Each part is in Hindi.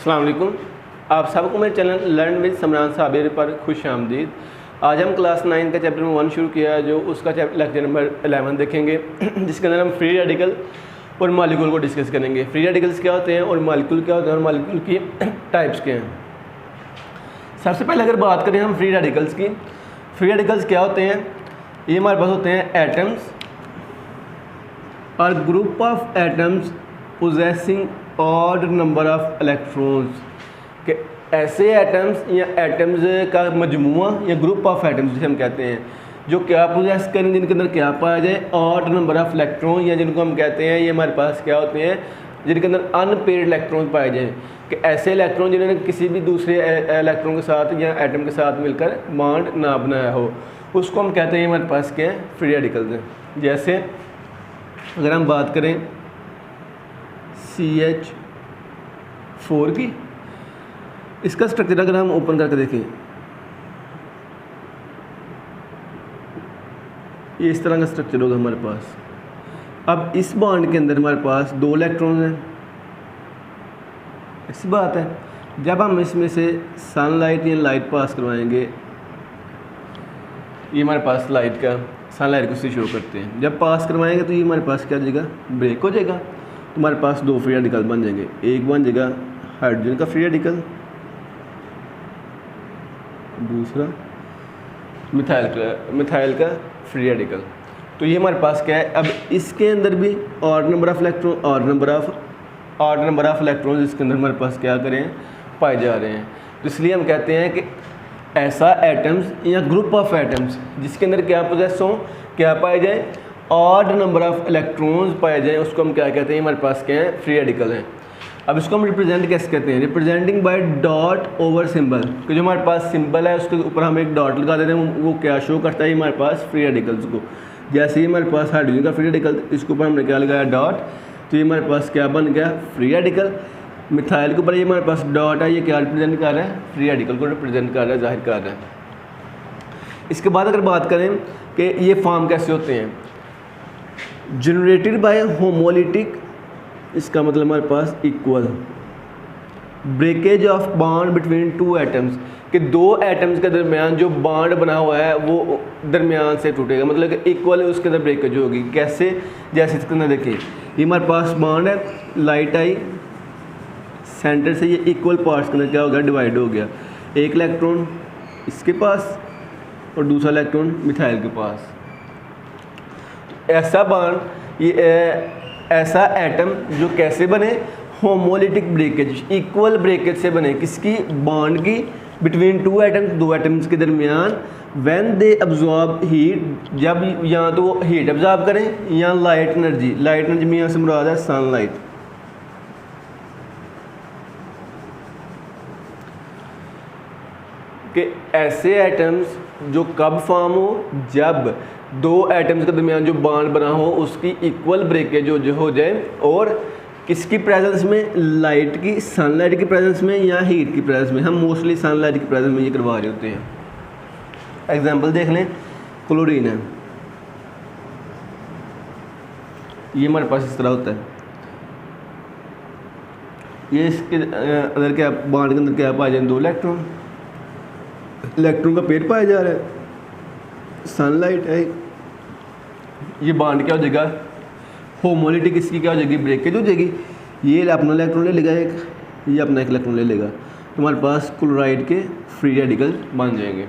अस्सलाम वालेकुम। आप सबको मेरे चैनल लर्न विद समरान साबिर पर खुश आमदीद। आज हम क्लास 9 का चैप्टर नंबर 1 शुरू किया है, जो उसका लेक्चर नंबर 11 देखेंगे, जिसके अंदर हम फ्री रेडिकल और मॉलिक्यूल को डिस्कस करेंगे। फ्री रेडिकल्स क्या होते हैं और मॉलिक्यूल क्या होते हैं और मॉलिक्यूल की टाइप्स क्या हैं। सबसे पहले अगर बात करें हम फ्री रेडिकल्स की, फ्री रेडिकल्स क्या होते हैं? ये हमारे पास होते हैं एटम्स और group of atoms possessing odd number of electrons, के ऐसे एटम्स या एटम्स का मजमूआ या ग्रुप ऑफ एटम्स जिसे हम कहते हैं, जो क्या पोजेस करें, जिनके अंदर क्या पाया जाए, ऑड नंबर ऑफ इलेक्ट्रॉन, या जिनको हम कहते हैं ये हमारे पास क्या होते हैं, जिनके अंदर अनपेयर्ड इलेक्ट्रॉन पाए जाए, कि ऐसे इलेक्ट्रॉन जिन्होंने किसी भी दूसरे इलेक्ट्रॉन के साथ या एटम के साथ मिलकर बॉन्ड ना बनाया हो, उसको हम कहते हैं हमारे पास क्या है, फ्री रेडिकल्स हैं। जैसे अगर हम बात करें CH4 की, इसका स्ट्रक्चर अगर हम ओपन करके देखें, ये इस तरह का स्ट्रक्चर होगा हमारे पास। अब इस बॉन्ड के अंदर हमारे पास 2 इलेक्ट्रॉन हैं। ऐसी बात है, जब हम इसमें से सनलाइट या लाइट पास करवाएंगे, ये हमारे पास लाइट का सनलाइट को शो करते हैं, जब पास करवाएंगे तो ये हमारे पास क्या हो जाएगा, ब्रेक हो जाएगा। तो हमारे पास 2 फ्री रेडिकल बन जाएंगे। एक बन जाएगा हाइड्रोजन का फ्री रेडिकल, दूसरा मिथाइल का फ्री रेडिकल। तो ये हमारे पास क्या है, अब इसके अंदर भी odd number of electron, odd number of electron इसके अंदर हमारे पास क्या करें, पाए जा रहे हैं। तो इसलिए हम कहते हैं कि ऐसा एटम्स या ग्रुप ऑफ एटम्स जिसके अंदर क्या पोजेस हो, क्या पाए जाए, ऑड नंबर ऑफ इलेक्ट्रॉन्स पाए जाए, उसको हम क्या कहते हैं, हमारे पास क्या है, फ्री रेडिकल हैं। अब इसको हम रिप्रेजेंट कैसे करते हैं, representing by dot over symbol, कि जो हमारे पास सिंबल है उसके ऊपर हम एक डॉट लगा देते हैं, वो क्या शो करता है हमारे पास, फ्री रेडिकल्स को। जैसे ही हमारे पास हाइड्रोजन का फ्री रेडिकल, इसके ऊपर हमने क्या लगाया, डॉट, तो ये हमारे पास क्या बन गया, फ्री रेडिकल। मिथाइल के ऊपर ये हमारे पास डॉट है, ये क्या रिप्रेजेंट कर रहा है, फ्री रेडिकल को रिप्रेजेंट कर रहा है, जाहिर कर रहा है। इसके बाद अगर बात करें कि ये फॉर्म कैसे होते हैं, जनरेटेड बाय होमोलिटिक, इसका मतलब हमारे पास equal breakage of bond between 2 atoms, कि 2 एटम्स के दरमियान जो बॉन्ड बना हुआ है वो दरमियान से टूटेगा, मतलब कि इक्वल उसके अंदर ब्रेकेज होगी। कैसे? जैसे इसके अंदर देखिए, ये हमारे पास बॉन्ड है, लाइट आई सेंटर से, ये इक्वल पार्ट्स के अंदर क्या हो गया, डिवाइड हो गया। एक इलेक्ट्रॉन इसके पास और दूसरा इलेक्ट्रॉन मिथाइल के पास। ऐसा बॉन्ड, ये ऐसा एटम जो कैसे बने, होमोलिटिक ब्रेकेज, इक्वल ब्रेकेज से बने, किसकी, बॉन्ड की, बिटवीन 2 एटम्स, 2 एटम्स के दरमियान, व्हेन दे अब्जॉर्ब हीट, जब या तो वो हीट अब्जॉर्ब करें या लाइट एनर्जी, लाइट एनर्जी में यहाँ से मुराद है सनलाइट। कि ऐसे एटम्स जो कब फॉर्म हो, जब 2 एटम्स के दरमियान जो बॉन्ड बना हो उसकी इक्वल ब्रेकेज जो हो जाए, और किसकी प्रेजेंस में, लाइट की, सनलाइट की प्रेजेंस में या हीट की प्रेजेंस में। हम मोस्टली सनलाइट की प्रेजेंस में ये करवा रहे होते हैं। एग्जांपल देख लें, क्लोरीन है, ये हमारे पास इस तरह होता है, ये इसके अंदर क्या, बॉन्ड के अंदर क्या पाया जाए, 2 इलेक्ट्रॉन का पेयर पाया जा रहा है, सनलाइट है, ये बॉन्ड क्या हो जाएगा, होमोलिटिक, इसकी क्या हो जाएगी, ब्रेकेज हो जाएगी। ये अपना इलेक्ट्रॉन ले लेगा एक, ये अपना एक इलेक्ट्रॉन ले लेगा, तो हमारे पास क्लोराइड के फ्री रेडिकल बन जाएंगे।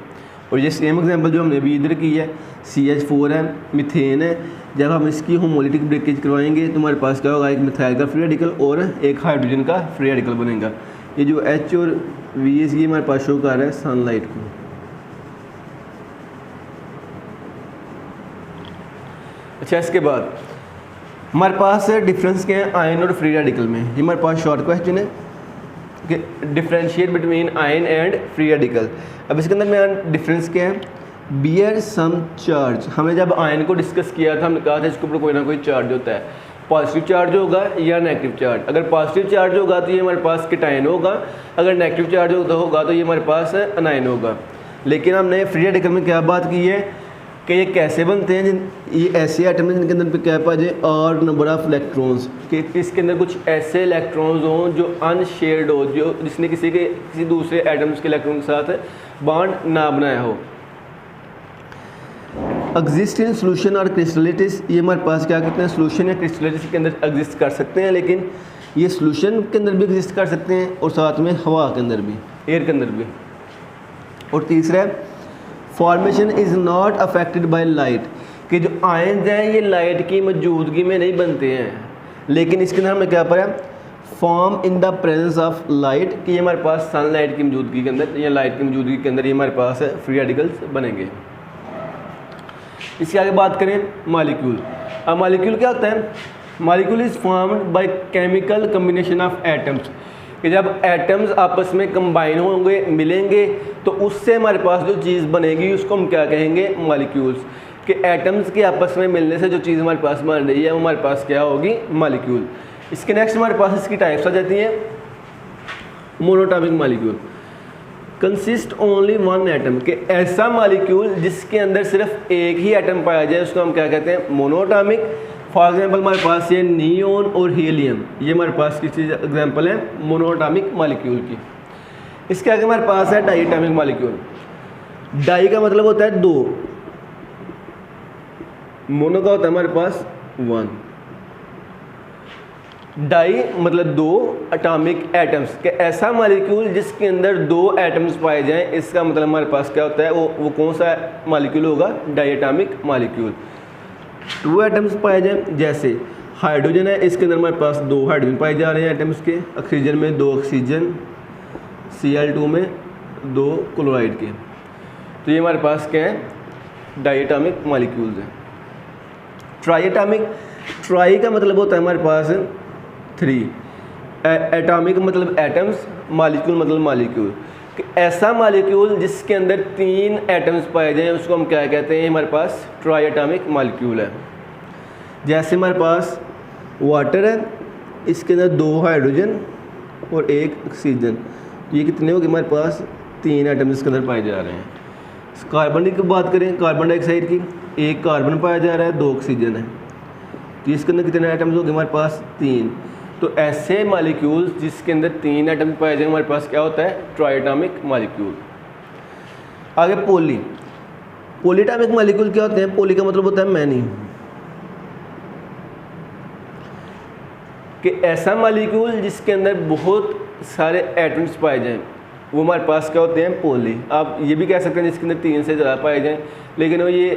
और ये सेम एग्जांपल जो हमने अभी इधर की है, CH4 है, मीथेन है, जब हम इसकी होमोलिटिक ब्रेकेज करवाएंगे तो हमारे पास क्या होगा, एक मिथाइल का फ्री रेडिकल और एक हाइड्रोजन का फ्री रेडिकल बनेगा। ये जो H और VS ये हमारे पास शो कर रहा है सनलाइट को। अच्छा, इसके बाद हमारे पास डिफरेंस क्या है आयन और फ्री रेडिकल में। ये हमारे पास शॉर्ट क्वेश्चन है कि differentiate between ion and free radical. अब इसके अंदर में डिफरेंस क्या है, बियर सम चार्ज। हमने जब आयन को डिस्कस किया था, हमने कहा था इसके ऊपर कोई ना कोई चार्ज होता है, पॉजिटिव चार्ज होगा या नेगेटिव चार्ज। अगर पॉजिटिव चार्ज होगा तो ये हमारे पास केटायन होगा, अगर नेगेटिव चार्ज होगा तो ये हमारे पास अनायन होगा। लेकिन हमने फ्री रेडिकल में क्या बात की है, कि ये कैसे बनते हैं, ये ऐसे एटम हैं जिनके अंदर पे क्या पाया जाए और नंबर ऑफ इलेक्ट्रॉन्स, कि इसके अंदर कुछ ऐसे इलेक्ट्रॉन्स हों जो अनशेयर्ड हो, जो जिसने किसी दूसरे एटम्स के इलेक्ट्रॉन के साथ बॉन्ड ना बनाया हो। एग्जिस्ट इन सोल्यूशन और क्रिस्टलिटिस, ये हमारे पास क्या कहते हैं सोल्यूशन या क्रिस्टलिटिस के अंदर एग्जिस्ट कर सकते हैं, लेकिन ये सोल्यूशन के अंदर भी एग्जिस्ट कर सकते हैं और साथ में हवा के अंदर भी, एयर के अंदर भी। और तीसरा है formation is not affected by light, कि जो आयंस हैं ये लाइट की मौजूदगी में नहीं बनते हैं, लेकिन इसके अंदर हमें क्या पड़ा form in the presence of light, कि ये हमारे पास सनलाइट की मौजूदगी के अंदर या लाइट की मौजूदगी के अंदर ये हमारे पास फ्री रेडिकल्स बनेंगे। इसके आगे बात करें मॉलिक्यूल। अब मॉलिक्यूल क्या होता है, molecule is formed by chemical combination of atoms, कि जब एटम्स आपस में कंबाइन होंगे मिलेंगे तो उससे हमारे पास जो चीज़ बनेगी उसको हम क्या कहेंगे मॉलिक्यूल्स, कि एटम्स के आपस में मिलने से जो चीज़ हमारे पास बन रही है वो हमारे पास क्या होगी मॉलिक्यूल। इसके नेक्स्ट हमारे पास इसकी टाइप्स आ जाती हैं। Monoatomic molecule consist only one atom, कि ऐसा मॉलिक्यूल जिसके अंदर सिर्फ एक ही एटम पाया जाए उसको हम क्या कहते हैं मोनोटॉमिक। फॉर एग्जांपल हमारे पास ये नियोन और हीलियम, ये हमारे पास किस चीज़ एग्जांपल है मोनोटॉमिक मॉलिक्यूल की। इसके आगे हमारे पास है डाइएटॉमिक मॉलिक्यूल। डाई का मतलब होता है दो, मोनो का होता है हमारे पास वन। डाई मतलब दो, एटॉमिक एटम्स, के ऐसा मॉलिक्यूल जिसके अंदर दो एटम्स पाए जाएं, इसका मतलब हमारे पास क्या होता है वो कौन सा मॉलिक्यूल होगा डाइएटॉमिक मॉलिक्यूल। टू एटम्स पाए जाएं, जैसे हाइड्रोजन है, इसके अंदर हमारे पास दो हाइड्रोजन पाए जा रहे हैं एटम्स के, ऑक्सीजन में दो ऑक्सीजन, Cl2 में दो क्लोराइड के, तो ये हमारे पास क्या है डाइएटॉमिक मॉलिक्यूल्स हैं। ट्राइएटॉमिक, ट्राई का मतलब होता है हमारे पास थ्री, एटॉमिक मतलब एटम्स, मॉलिक्यूल मतलब मॉलिक्यूल, कि ऐसा मॉलिक्यूल जिसके अंदर तीन एटम्स पाए जाएं उसको हम क्या कहते हैं हमारे पास ट्राइएटॉमिक मॉलिक्यूल है। जैसे हमारे पास वाटर है, इसके अंदर दो हाइड्रोजन और एक ऑक्सीजन, ये कितने हो गए हमारे पास तीन एटम्स इसके अंदर पाए जा रहे हैं। कार्बन की बात करें, कार्बन डाइऑक्साइड की, एक कार्बन पाया जा रहा है, दो ऑक्सीजन है, तो इसके अंदर कितने एटम्स हो गए हमारे पास तीन। तो ऐसे मॉलिक्यूल्स जिसके अंदर तीन एटम पाए जाए हमारे पास क्या होता है ट्राइएटॉमिक मॉलिक्यूल। आगे पोली, पोलीटॉमिक मॉलिक्यूल क्या होते हैं, पोली का मतलब होता है मैनी, कि ऐसा मॉलिक्यूल जिसके अंदर बहुत सारे एटम्स पाए जाएं वो हमारे पास क्या होते हैं पोली। आप ये भी कह सकते हैं जिसके अंदर तीन से ज़्यादा पाए जाएं, लेकिन वो ये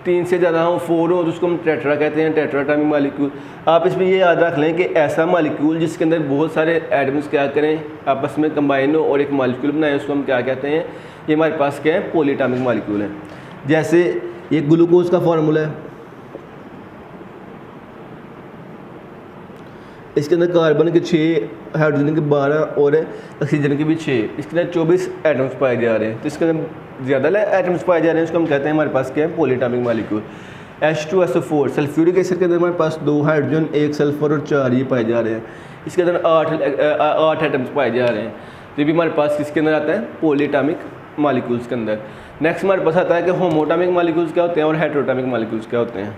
तीन से ज़्यादा हो, फोर हो, तो उसको हम टेट्रा कहते हैं, टेट्राटॉमिक मॉलिक्यूल। आप इसमें ये याद रख लें कि ऐसा मॉलिक्यूल जिसके अंदर बहुत सारे एटम्स क्या करें आपस में कंबाइन हो और एक मॉलिक्यूल बनाए, उसको हम क्या कहते हैं, ये हमारे पास क्या है पोलीटॉमिक मॉलिक्यूल है। जैसे ये ग्लूकोज का फार्मूला है, इसके अंदर कार्बन के 6, हाइड्रोजन के 12 और ऑक्सीजन के भी 6, इसके अंदर 24 एटम्स पाए जा रहे हैं, तो इसके अंदर ज़्यादा एटम्स पाए जा रहे हैं, उसको हम कहते हैं हमारे पास क्या है पोलीटॉमिक मॉलिक्यूल। H2SO4 सल्फ्यूरिक एसिड के अंदर हमारे पास 2 हाइड्रोजन, 1 सल्फर और 4 ये पाए जा रहे हैं, इसके अंदर 8 एटम्स पाए जा रहे हैं, तो ये भी हमारे पास किसके अंदर आता है पोलीटॉमिक मॉलिक्यूल्स के अंदर। नेक्स्ट हमारे पास आता है कि होमोटॉमिक मॉलिक्यूल्स क्या होते हैं और हेटेरोटॉमिक मॉलिक्यूल्स क्या होते हैं।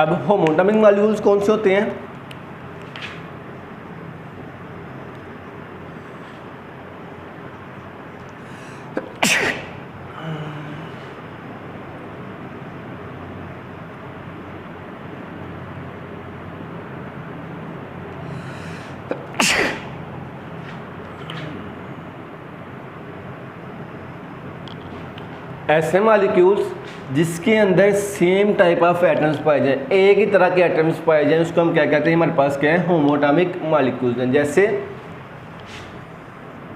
अब होमोटॉमिक मॉलिक्यूल्स कौन से होते हैं, ऐसे मॉलिक्यूल्स जिसके अंदर सेम टाइप ऑफ एटम्स पाए जाएं, एक ही तरह के एटम्स पाए जाएं, उसको हम क्या कहते हैं हमारे पास क्या है होमोटॉमिक मॉलिक्यूल्स हैं। जैसे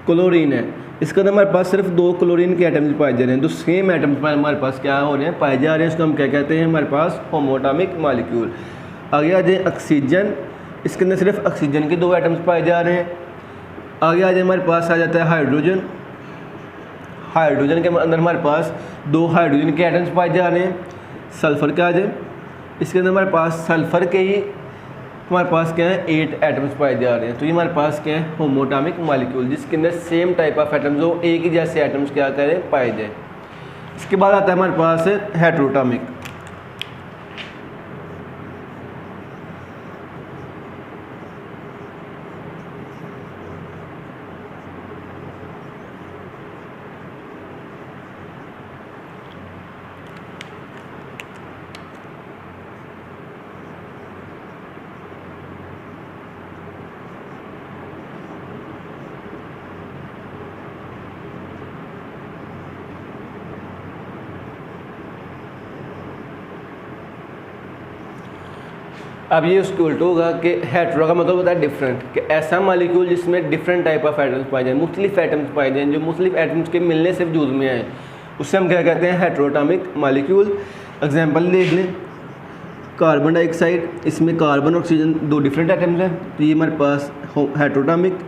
क्लोरीन है, इसके अंदर हमारे पास सिर्फ 2 क्लोरीन के एटम्स पाए जा रहे हैं, तो सेम एटम्स पर हमारे पास क्या हो रहे हैं, पाए जा रहे हैं। इसको हम क्या कहते हैं, हमारे पास होमोएटॉमिक मॉलिक्यूल। आगे आ जाए ऑक्सीजन, इसके अंदर सिर्फ ऑक्सीजन के 2 एटम्स पाए जा रहे हैं। आगे आ जाए हमारे पास आ जाता है हाइड्रोजन। हाइड्रोजन के अंदर हमारे पास 2 हाइड्रोजन के एटम्स पाए जा रहे हैं। सल्फ़र का आ जाए, इसके अंदर हमारे पास सल्फ़र के ही हमारे पास क्या है 8 एटम्स पाए जा रहे हैं। तो ये हमारे पास क्या है होमोएटॉमिक मॉलिक्यूल, जिसके अंदर सेम टाइप ऑफ एटम्स हो, एक ही जैसे एटम्स क्या करें पाए जाए। इसके बाद आता है हमारे पास हेटेरोटॉमिक। अब ये उसके उल्टा होगा कि हेटेरो का मतलब होता है डिफरेंट, कि ऐसा मॉलिक्यूल जिसमें डिफरेंट टाइप ऑफ एटम्स पाए जाएं, मुख्तलिफ एटम्स पाए जाएं, जो मुख्तलिफ एटम्स के मिलने से वजूद में आए, उससे हम क्या कहते हैं हेटेरोटॉमिक मॉलिक्यूल। एग्जांपल देख लें, कार्बन डाइऑक्साइड, इसमें कार्बन और ऑक्सीजन 2 डिफरेंट एटम्स हैं, तो ये हमारे पास हेटेरोटॉमिक।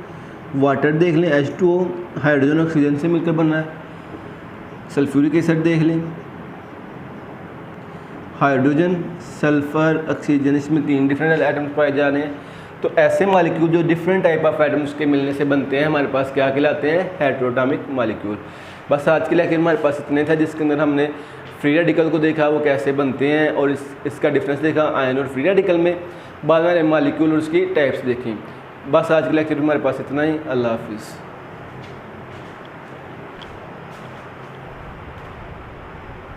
वाटर देख लें, H2O हाइड्रोजन ऑक्सीजन से मिलकर बना है। सल्फ्यूरिक एसिड देख लें, हाइड्रोजन, सल्फ़र, ऑक्सीजन, इसमें 3 डिफरेंट एटम्स पाए जा रहे हैं। तो ऐसे मॉलिक्यूल जो डिफरेंट टाइप ऑफ एटम्स के मिलने से बनते हैं, हमारे पास क्या कहलाते हैं हेटेरोटॉमिक मॉलिक्यूल। बस आज के लेक्चर हमारे पास इतने था, जिसके अंदर हमने फ्री रेडिकल को देखा वो कैसे बनते हैं, और इसका डिफरेंस देखा आयन और फ्री रेडिकल में। बाद में मॉलिक्यूल और उसकी टाइप्स देखी। बस आज के लेक्चर हमारे पास इतना ही। अल्लाह हाफिज़।